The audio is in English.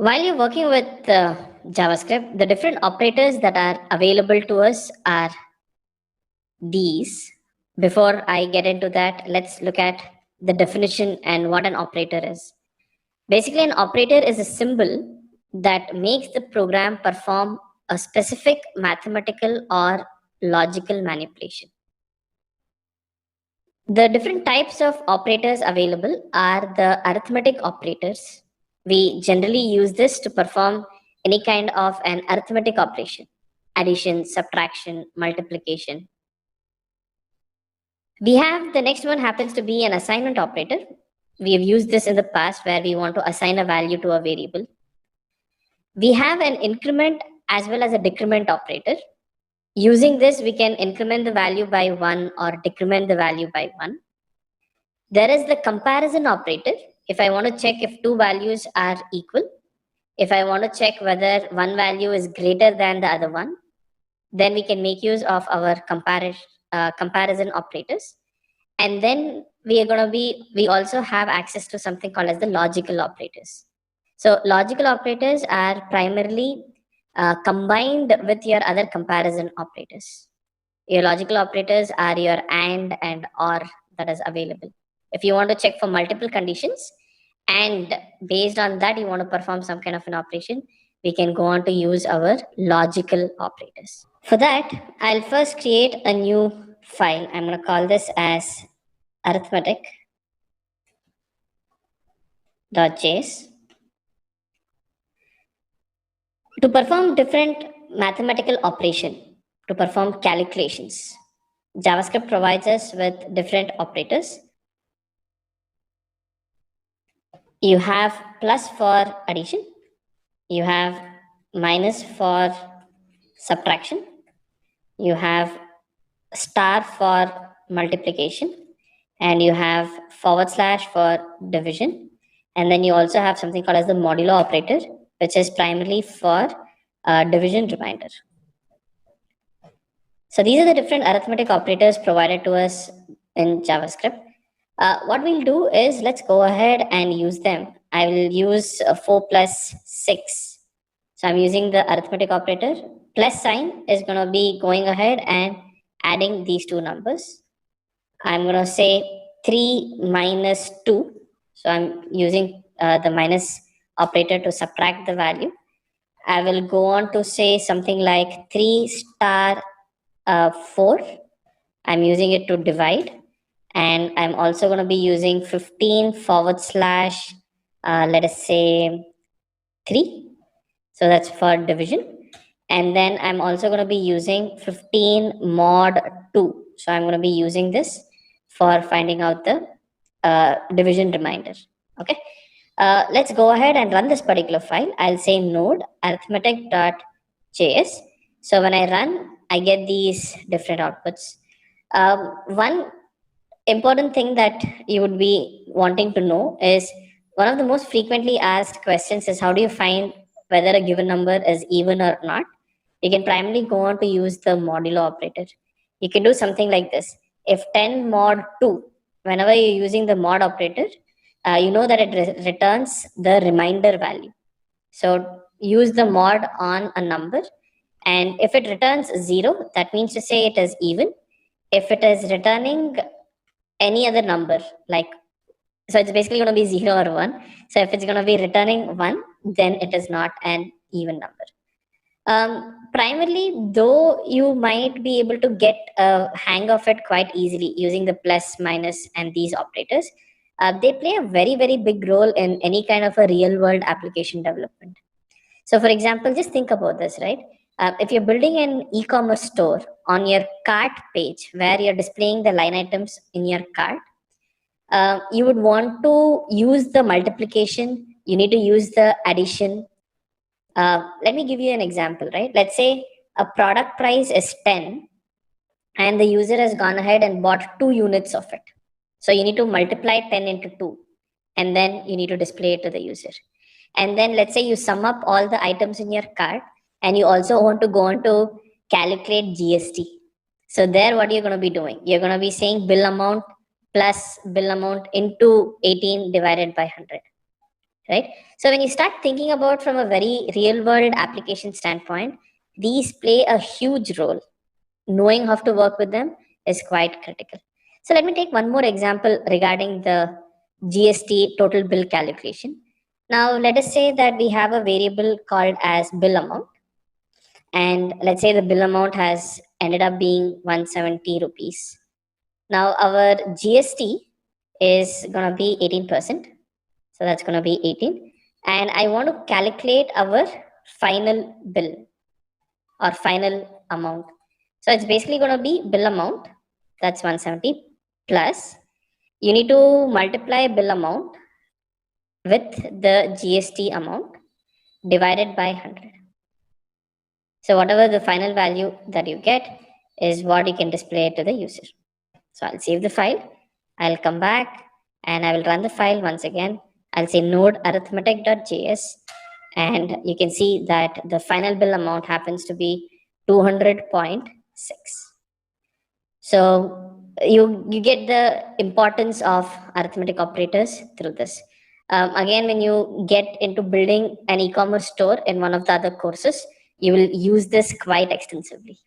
While you're working with JavaScript, the different operators that are available to us are these. Before I get into that, let's look at the definition and what an operator is. Basically, an operator is a symbol that makes the program perform a specific mathematical or logical manipulation. The different types of operators available are the arithmetic operators. We generally use this to perform any kind of an arithmetic operation: addition, subtraction, multiplication. We have the next one happens to be an assignment operator. We have used this in the past where we want to assign a value to a variable. We have an increment as well as a decrement operator. Using this, we can increment the value by 1 or decrement the value by 1. There is the comparison operator. If I want to check if two values are equal, if I want to check whether one value is greater than the other one, then we can make use of our comparison operators. And then we also have access to something called as the logical operators. So logical operators are primarily combined with your other comparison operators. Your logical operators are your and or that is available. If you want to check for multiple conditions and based on that you want to perform some kind of an operation, we can go on to use our logical operators. For that, I'll first create a new file. I'm going to call this as arithmetic.js. To perform different mathematical operation, to perform calculations, JavaScript provides us with different operators. You have plus for addition, you have minus for subtraction, you have star for multiplication, and you have / for division. And then you also have something called as the modulo operator, which is primarily for division remainder. So these are the different arithmetic operators provided to us in JavaScript. What we'll do is let's go ahead and use them. I will use 4 plus 6. So I'm using the arithmetic operator. Plus sign is going to be going ahead and adding these two numbers. I'm going to say 3 minus 2. So I'm using the minus operator to subtract the value. I will go on to say something like 3 star 4. I'm using it to divide. And I'm also going to be using 15 / let us say 3. So that's for division. And then I'm also going to be using 15 mod 2. So I'm going to be using this for finding out the division remainder. Okay. Let's go ahead and run this particular file. I'll say node arithmetic.js. So when I run, I get these different outputs. One important thing that you would be wanting to know is one of the most frequently asked questions is how do you find whether a given number is even or not? You can primarily go on to use the modulo operator. You can do something like this. If 10 mod 2, whenever you're using the mod operator, you know that it returns the remainder value. So use the mod on a number, and if it returns 0, that means to say it is even. If it is returning any other number, like, so it's basically going to be 0 or 1. So if it's going to be returning 1, then it is not an even number. Primarily, though, you might be able to get a hang of it quite easily using the plus, minus, and these operators. They play a very, very big role in any kind of a real world application development. So for example, just think about this, right? If you're building an e-commerce store, on your cart page where you're displaying the line items in your cart, you would want to use the multiplication, you need to use the addition. Let me give you an example, right? Let's say a product price is 10 and the user has gone ahead and bought 2 units of it. So you need to multiply 10 into 2 and then you need to display it to the user. And then let's say you sum up all the items in your cart and you also want to go on to calculate GST. So there what you're going to be doing, you're going to be saying bill amount plus bill amount into 18 divided by 100. right? So when you start thinking about from a very real world application standpoint, these play a huge role. Knowing how to work with them is quite critical. So let me take one more example regarding the GST total bill calculation. Now let us say that we have a variable called as bill amount, and let's say the bill amount has ended up being 170 rupees. Now our GST is going to be 18%. So that's going to be 18. And I want to calculate our final bill or final amount. So it's basically going to be bill amount, that's 170, plus you need to multiply bill amount with the GST amount divided by 100. So whatever the final value that you get is what you can display to the user. So I'll save the file. I'll come back and I will run the file once again. I'll say node arithmetic.js, and you can see that the final bill amount happens to be 200.6. So you get the importance of arithmetic operators through this. Again, when you get into building an e-commerce store in one of the other courses, you will use this quite extensively.